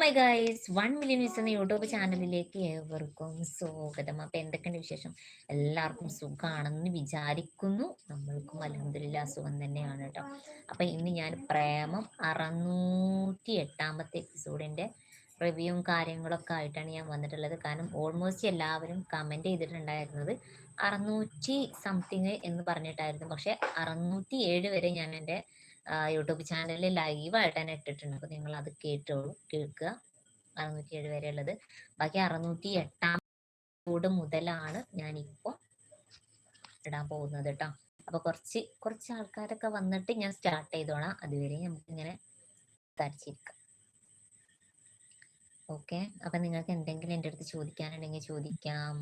Hi guys, 1 million views എന്ന YouTube ചാനലിലേക്ക് ഏവർക്കും സ്വാഗതം. അപ്പൊ എന്തൊക്കെയുണ്ട് വിശേഷം? എല്ലാവർക്കും സുഖാണെന്ന് വിചാരിക്കുന്നു. നമ്മൾക്കും അൽഹംദുലില്ലാ സുഖം തന്നെയാണ് കേട്ടോ. അപ്പൊ ഇന്ന് ഞാൻ പ്രേമം 608ാമത്തെ എപ്പിസോഡിന്റെ റിവ്യൂവും കാര്യങ്ങളൊക്കെ ആയിട്ടാണ് ഞാൻ വന്നിട്ടുള്ളത്. കാരണം ഓൾമോസ്റ്റ് എല്ലാവരും കമന്റ് ചെയ്തിട്ടുണ്ടായിരുന്നത് 600 സംതിങ് എന്ന് പറഞ്ഞിട്ടായിരുന്നു. പക്ഷെ 607 വരെ ഞാൻ എൻ്റെ യൂട്യൂബ് ചാനലിൽ ലൈവായിട്ട് തന്നെ ഇട്ടിട്ടുണ്ട്. അപ്പൊ നിങ്ങൾ അത് കേൾക്കുക. 607 വരെ ഉള്ളത്. ബാക്കി 608ാം മുതലാണ് ഞാനിപ്പോ ഇടാൻ പോകുന്നത് കേട്ടോ. അപ്പൊ കുറച്ച് ആൾക്കാരൊക്കെ വന്നിട്ട് ഞാൻ സ്റ്റാർട്ട് ചെയ്തോളാം. അതുവരെ നമുക്ക് ഇങ്ങനെ സംസാരിച്ചിരിക്കാം. ഓക്കെ, അപ്പൊ നിങ്ങൾക്ക് എന്തെങ്കിലും എൻ്റെ അടുത്ത് ചോദിക്കാനുണ്ടെങ്കിൽ ചോദിക്കാം.